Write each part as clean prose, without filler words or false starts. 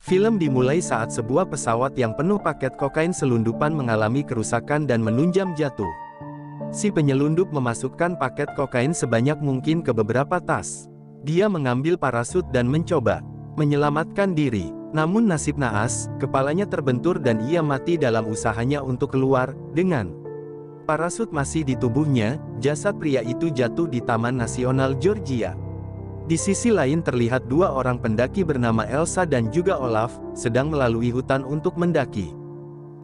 Film dimulai saat sebuah pesawat yang penuh paket kokain selundupan mengalami kerusakan dan menunjam jatuh. Si penyelundup memasukkan paket kokain sebanyak mungkin ke beberapa tas. Dia mengambil parasut dan mencoba menyelamatkan diri. Namun nasib naas, kepalanya terbentur dan ia mati dalam usahanya untuk keluar. Dengan parasut masih di tubuhnya, jasad pria itu jatuh di Taman Nasional Georgia. Di sisi lain terlihat dua orang pendaki bernama Elsa dan juga Olaf, sedang melalui hutan untuk mendaki.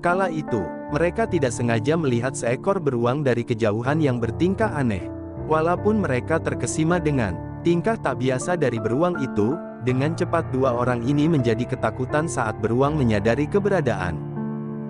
Kala itu, mereka tidak sengaja melihat seekor beruang dari kejauhan yang bertingkah aneh. Walaupun mereka terkesima dengan tingkah tak biasa dari beruang itu, dengan cepat dua orang ini menjadi ketakutan saat beruang menyadari keberadaan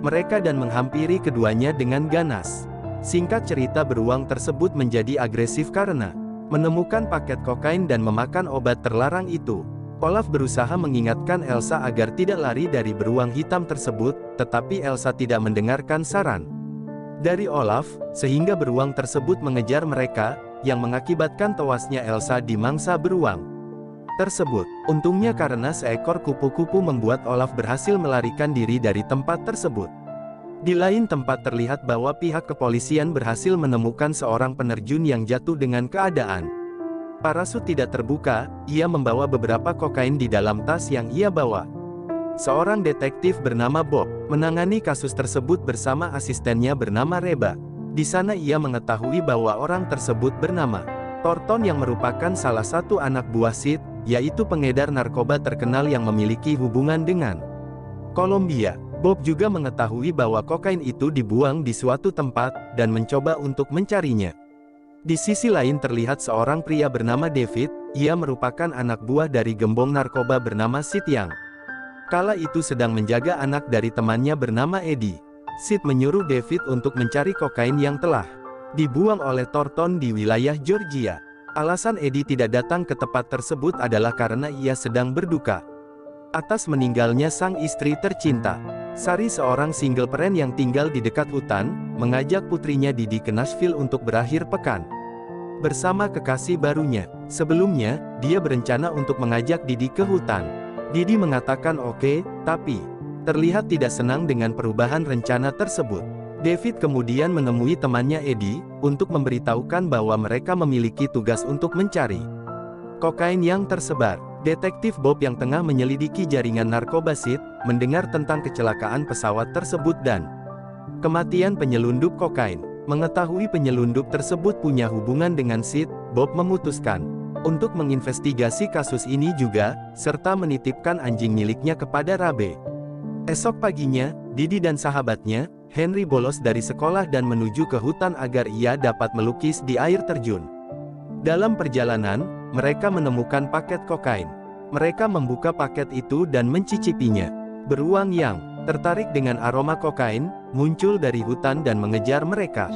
mereka dan menghampiri keduanya dengan ganas. Singkat cerita, beruang tersebut menjadi agresif karena menemukan paket kokain dan memakan obat terlarang itu. Olaf berusaha mengingatkan Elsa agar tidak lari dari beruang hitam tersebut, tetapi Elsa tidak mendengarkan saran dari Olaf, sehingga beruang tersebut mengejar mereka, yang mengakibatkan tewasnya Elsa di mangsa beruang tersebut. Untungnya karena seekor kupu-kupu membuat Olaf berhasil melarikan diri dari tempat tersebut. Di lain tempat terlihat bahwa pihak kepolisian berhasil menemukan seorang penerjun yang jatuh dengan keadaan parasut tidak terbuka. Ia membawa beberapa kokain di dalam tas yang ia bawa. Seorang detektif bernama Bob menangani kasus tersebut bersama asistennya bernama Reba. Di sana ia mengetahui bahwa orang tersebut bernama Thornton yang merupakan salah satu anak buah Sid, yaitu pengedar narkoba terkenal yang memiliki hubungan dengan Kolombia. Bob juga mengetahui bahwa kokain itu dibuang di suatu tempat, dan mencoba untuk mencarinya. Di sisi lain terlihat seorang pria bernama David. Ia merupakan anak buah dari gembong narkoba bernama Sid yang kala itu sedang menjaga anak dari temannya bernama Eddie. Sid menyuruh David untuk mencari kokain yang telah dibuang oleh Thornton di wilayah Georgia. Alasan Eddie tidak datang ke tempat tersebut adalah karena ia sedang berduka atas meninggalnya sang istri tercinta. Sari, seorang single parent yang tinggal di dekat hutan, mengajak putrinya Didi ke Nashville untuk berakhir pekan bersama kekasih barunya. Sebelumnya, dia berencana untuk mengajak Didi ke hutan. Didi mengatakan oke, tapi terlihat tidak senang dengan perubahan rencana tersebut. David kemudian menemui temannya Eddie, untuk memberitahukan bahwa mereka memiliki tugas untuk mencari kokain yang tersebar. Detektif Bob yang tengah menyelidiki jaringan narkoba Sid, mendengar tentang kecelakaan pesawat tersebut dan kematian penyelundup kokain. Mengetahui penyelundup tersebut punya hubungan dengan Sid, Bob memutuskan untuk menginvestigasi kasus ini juga, serta menitipkan anjing miliknya kepada Rabe. Esok paginya, Didi dan sahabatnya, Henry, bolos dari sekolah dan menuju ke hutan agar ia dapat melukis di air terjun. Dalam perjalanan, mereka menemukan paket kokain. Mereka membuka paket itu dan mencicipinya. Beruang yang tertarik dengan aroma kokain, muncul dari hutan dan mengejar mereka.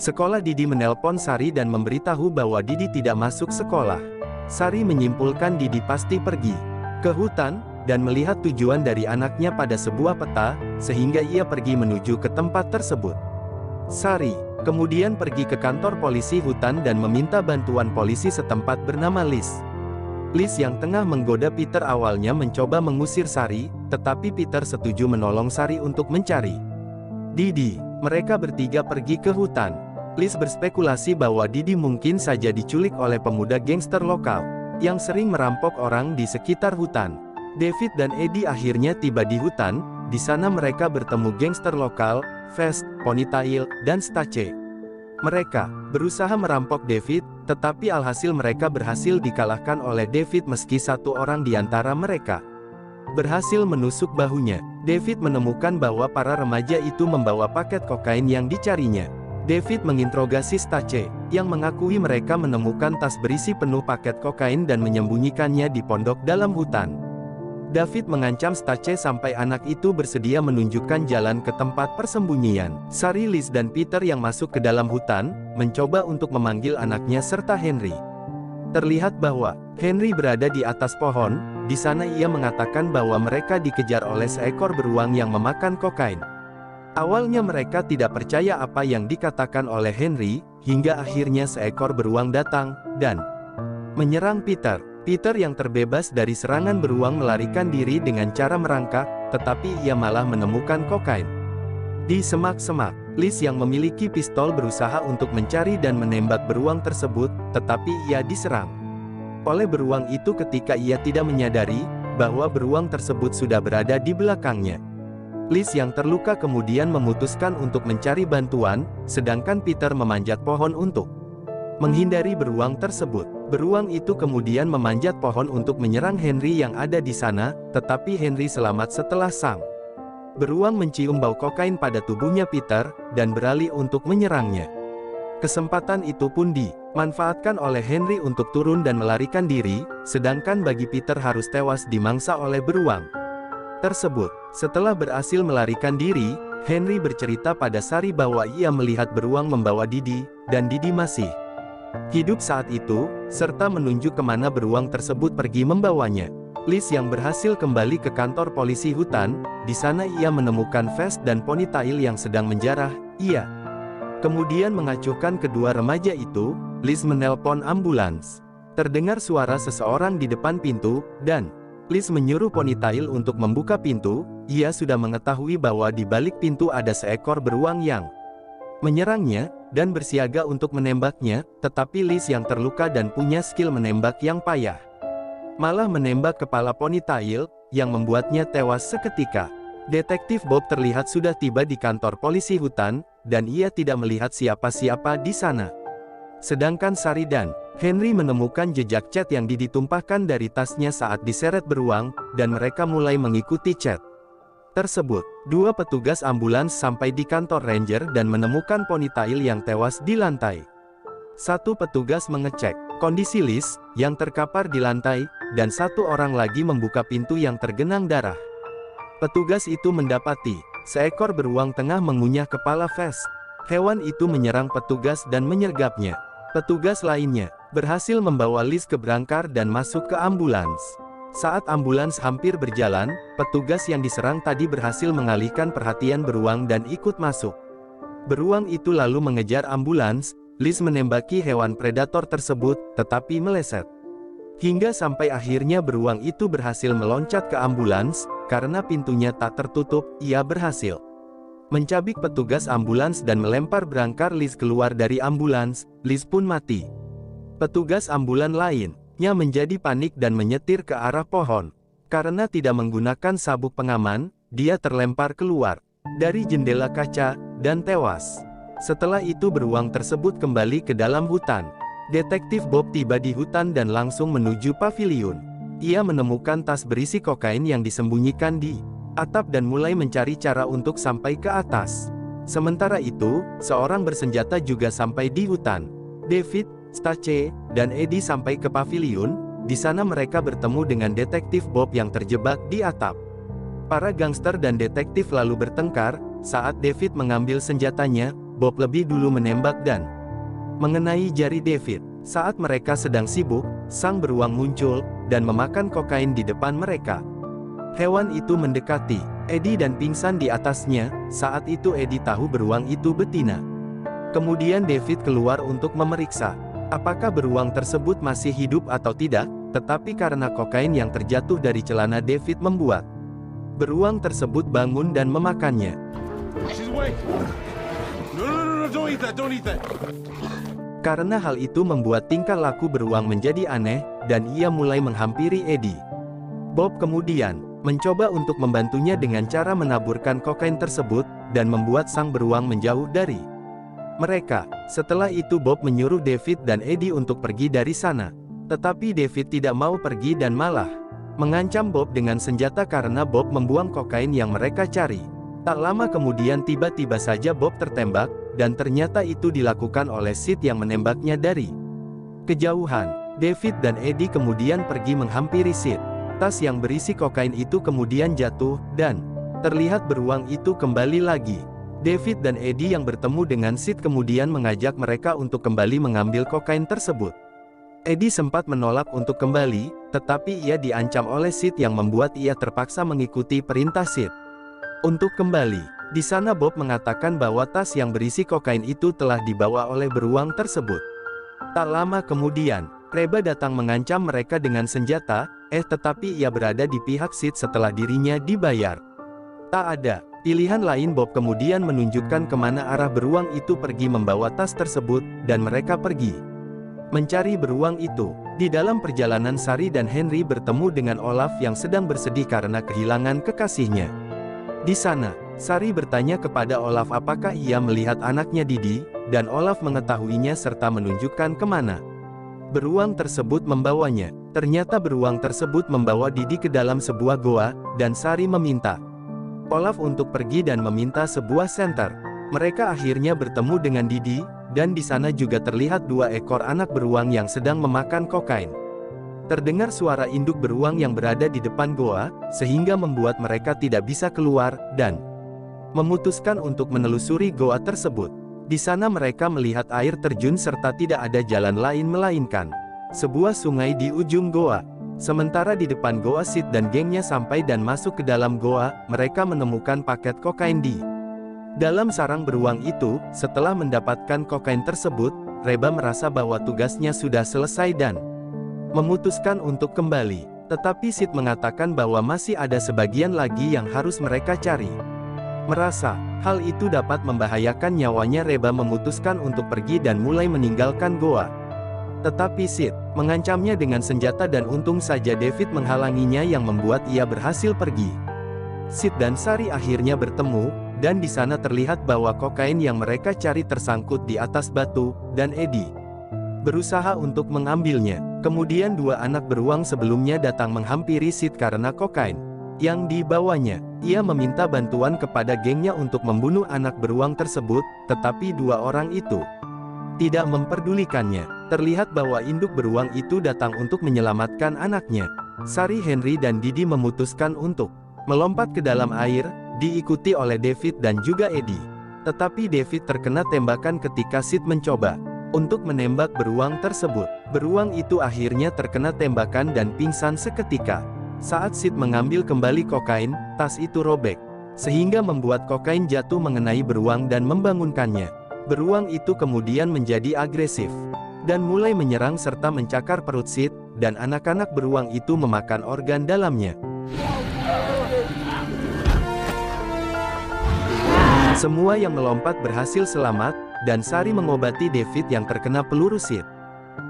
Sekolah Didi menelpon Sari dan memberitahu bahwa Didi tidak masuk sekolah. Sari menyimpulkan Didi pasti pergi ke hutan, dan melihat tujuan dari anaknya pada sebuah peta, sehingga ia pergi menuju ke tempat tersebut. Sari kemudian pergi ke kantor polisi hutan dan meminta bantuan polisi setempat bernama Liz. Liz yang tengah menggoda Peter awalnya mencoba mengusir Sari, tetapi Peter setuju menolong Sari untuk mencari Didi. Mereka bertiga pergi ke hutan. Liz berspekulasi bahwa Didi mungkin saja diculik oleh pemuda gangster lokal yang sering merampok orang di sekitar hutan. David dan Eddie akhirnya tiba di hutan. Di sana mereka bertemu gangster lokal, Vest, Ponytail, dan Stache. Mereka berusaha merampok David, tetapi alhasil mereka berhasil dikalahkan oleh David meski satu orang di antara mereka berhasil menusuk bahunya. David menemukan bahwa para remaja itu membawa paket kokain yang dicarinya. David menginterogasi Stache, yang mengakui mereka menemukan tas berisi penuh paket kokain dan menyembunyikannya di pondok dalam hutan. David mengancam Stache sampai anak itu bersedia menunjukkan jalan ke tempat persembunyian. Sari, Liz dan Peter yang masuk ke dalam hutan, mencoba untuk memanggil anaknya serta Henry. Terlihat bahwa Henry berada di atas pohon. Di sana ia mengatakan bahwa mereka dikejar oleh seekor beruang yang memakan kokain. Awalnya mereka tidak percaya apa yang dikatakan oleh Henry, hingga akhirnya seekor beruang datang dan menyerang Peter. Peter yang terbebas dari serangan beruang melarikan diri dengan cara merangkak, tetapi ia malah menemukan kokain di semak-semak. Liz yang memiliki pistol berusaha untuk mencari dan menembak beruang tersebut, tetapi ia diserang oleh beruang itu ketika ia tidak menyadari bahwa beruang tersebut sudah berada di belakangnya. Liz yang terluka kemudian memutuskan untuk mencari bantuan, sedangkan Peter memanjat pohon untuk menghindari beruang tersebut. Beruang itu kemudian memanjat pohon untuk menyerang Henry yang ada di sana, tetapi Henry selamat setelah sang beruang mencium bau kokain pada tubuhnya Peter, dan beralih untuk menyerangnya. Kesempatan itu pun dimanfaatkan oleh Henry untuk turun dan melarikan diri, sedangkan bagi Peter harus tewas dimangsa oleh beruang tersebut. Setelah berhasil melarikan diri, Henry bercerita pada Sari bahwa ia melihat beruang membawa Didi, dan Didi masih hidup saat itu, serta menunjuk kemana beruang tersebut pergi membawanya. Liz yang berhasil kembali ke kantor polisi hutan, di sana ia menemukan vest dan ponytail yang sedang menjarah. Ia kemudian mengacuhkan kedua remaja itu. Liz menelpon ambulans. Terdengar suara seseorang di depan pintu, dan Liz menyuruh ponytail untuk membuka pintu. Ia sudah mengetahui bahwa di balik pintu ada seekor beruang yang menyerangnya, dan bersiaga untuk menembaknya, tetapi Liz yang terluka dan punya skill menembak yang payah malah menembak kepala ponytail, yang membuatnya tewas seketika. Detektif Bob terlihat sudah tiba di kantor polisi hutan, dan ia tidak melihat siapa-siapa di sana. Sedangkan Sari dan Henry menemukan jejak cat yang ditumpahkan dari tasnya saat diseret beruang, dan mereka mulai mengikuti cat tersebut. Dua petugas ambulans sampai di kantor ranger dan menemukan ponytail yang tewas di lantai. Satu petugas mengecek kondisi Liz, yang terkapar di lantai, dan satu orang lagi membuka pintu yang tergenang darah. Petugas itu mendapati seekor beruang tengah mengunyah kepala vest. Hewan itu menyerang petugas dan menyergapnya. Petugas lainnya berhasil membawa Liz ke brancar dan masuk ke ambulans. Saat ambulans hampir berjalan, petugas yang diserang tadi berhasil mengalihkan perhatian beruang dan ikut masuk. Beruang itu lalu mengejar ambulans. Liz menembaki hewan predator tersebut, tetapi meleset. Hingga sampai akhirnya beruang itu berhasil meloncat ke ambulans, karena pintunya tak tertutup, ia berhasil mencabik petugas ambulans dan melempar brancar Liz keluar dari ambulans. Liz pun mati. Petugas ambulan lainnya menjadi panik dan menyetir ke arah pohon. Karena tidak menggunakan sabuk pengaman, dia terlempar keluar dari jendela kaca, dan tewas. Setelah itu beruang tersebut kembali ke dalam hutan. Detektif Bob tiba di hutan dan langsung menuju paviliun. Ia menemukan tas berisi kokain yang disembunyikan di atap dan mulai mencari cara untuk sampai ke atas. Sementara itu, seorang bersenjata juga sampai di hutan. David, Stace, dan Eddie sampai ke paviliun. Di sana mereka bertemu dengan detektif Bob yang terjebak di atap. Para gangster dan detektif lalu bertengkar. Saat David mengambil senjatanya, Bob lebih dulu menembak dan mengenai jari David. Saat mereka sedang sibuk, sang beruang muncul, dan memakan kokain di depan mereka. Hewan itu mendekati Eddie dan pingsan di atasnya. Saat itu Eddie tahu beruang itu betina. Kemudian David keluar untuk memeriksa apakah beruang tersebut masih hidup atau tidak, tetapi karena kokain yang terjatuh dari celana David membuat beruang tersebut bangun dan memakannya. Karena hal itu membuat tingkah laku beruang menjadi aneh, dan ia mulai menghampiri Eddie. Bob kemudian mencoba untuk membantunya dengan cara menaburkan kokain tersebut, dan membuat sang beruang menjauh dari mereka. Setelah itu Bob menyuruh David dan Eddie untuk pergi dari sana. Tetapi David tidak mau pergi dan malah mengancam Bob dengan senjata karena Bob membuang kokain yang mereka cari. Tak lama kemudian tiba-tiba saja Bob tertembak, dan ternyata itu dilakukan oleh Sid yang menembaknya dari kejauhan. David dan Eddie kemudian pergi menghampiri Sid. Tas yang berisi kokain itu kemudian jatuh, dan terlihat beruang itu kembali lagi. David dan Eddie yang bertemu dengan Sid kemudian mengajak mereka untuk kembali mengambil kokain tersebut. Eddie sempat menolak untuk kembali, tetapi ia diancam oleh Sid yang membuat ia terpaksa mengikuti perintah Sid untuk kembali. Di sana Bob mengatakan bahwa tas yang berisi kokain itu telah dibawa oleh beruang tersebut. Tak lama kemudian, Reba datang mengancam mereka dengan senjata, tetapi ia berada di pihak Sid setelah dirinya dibayar. Tak ada pilihan lain. Bob kemudian menunjukkan kemana arah beruang itu pergi membawa tas tersebut, dan mereka pergi mencari beruang itu. Di dalam perjalanan Sari dan Henry bertemu dengan Olaf yang sedang bersedih karena kehilangan kekasihnya. Di sana, Sari bertanya kepada Olaf apakah ia melihat anaknya Didi, dan Olaf mengetahuinya serta menunjukkan kemana beruang tersebut membawanya. Ternyata beruang tersebut membawa Didi ke dalam sebuah goa, dan Sari meminta Olaf untuk pergi dan meminta sebuah senter. Mereka akhirnya bertemu dengan Didi, dan di sana juga terlihat 2 ekor anak beruang yang sedang memakan kokain. Terdengar suara induk beruang yang berada di depan goa, sehingga membuat mereka tidak bisa keluar, dan memutuskan untuk menelusuri goa tersebut. Di sana mereka melihat air terjun serta tidak ada jalan lain melainkan sebuah sungai di ujung goa. Sementara di depan goa Sid dan gengnya sampai dan masuk ke dalam goa, mereka menemukan paket kokain di dalam sarang beruang itu. Setelah mendapatkan kokain tersebut, Reba merasa bahwa tugasnya sudah selesai dan memutuskan untuk kembali. Tetapi Sid mengatakan bahwa masih ada sebagian lagi yang harus mereka cari. Merasa hal itu dapat membahayakan nyawanya, Reba memutuskan untuk pergi dan mulai meninggalkan goa. Tetapi Sid mengancamnya dengan senjata dan untung saja David menghalanginya yang membuat ia berhasil pergi. Sid dan Sari akhirnya bertemu, dan di sana terlihat bahwa kokain yang mereka cari tersangkut di atas batu, dan Eddie berusaha untuk mengambilnya. Kemudian 2 anak beruang sebelumnya datang menghampiri Sid karena kokain yang dibawanya. Ia meminta bantuan kepada gengnya untuk membunuh anak beruang tersebut, tetapi 2 orang itu tidak memperdulikannya. Terlihat bahwa induk beruang itu datang untuk menyelamatkan anaknya. Sari, Henry dan Didi memutuskan untuk melompat ke dalam air, diikuti oleh David dan juga Eddie. Tetapi David terkena tembakan ketika Sid mencoba untuk menembak beruang tersebut. Beruang itu akhirnya terkena tembakan dan pingsan seketika. Saat Sid mengambil kembali kokain, tas itu robek, sehingga membuat kokain jatuh mengenai beruang dan membangunkannya. Beruang itu kemudian menjadi agresif, dan mulai menyerang serta mencakar perut Sid, dan anak-anak beruang itu memakan organ dalamnya. Semua yang melompat berhasil selamat, dan Sari mengobati David yang terkena peluru Sid.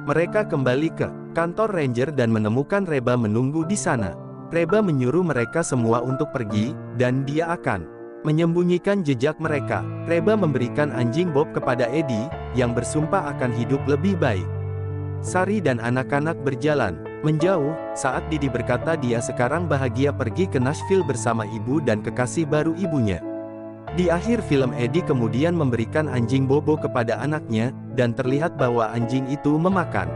Mereka kembali ke kantor Ranger dan menemukan Reba menunggu di sana. Reba menyuruh mereka semua untuk pergi, dan dia akan menyembunyikan jejak mereka. Reba memberikan anjing Bob kepada Eddie, yang bersumpah akan hidup lebih baik. Sari dan anak-anak berjalan menjauh, saat Didi berkata dia sekarang bahagia pergi ke Nashville bersama ibu dan kekasih baru ibunya. Di akhir film Eddie kemudian memberikan anjing Bobo kepada anaknya, dan terlihat bahwa anjing itu memakan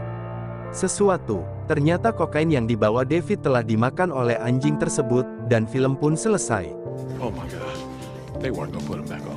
sesuatu. Ternyata kokain yang dibawa David telah dimakan oleh anjing tersebut, dan film pun selesai. Oh my God, they weren't gonna put him back on.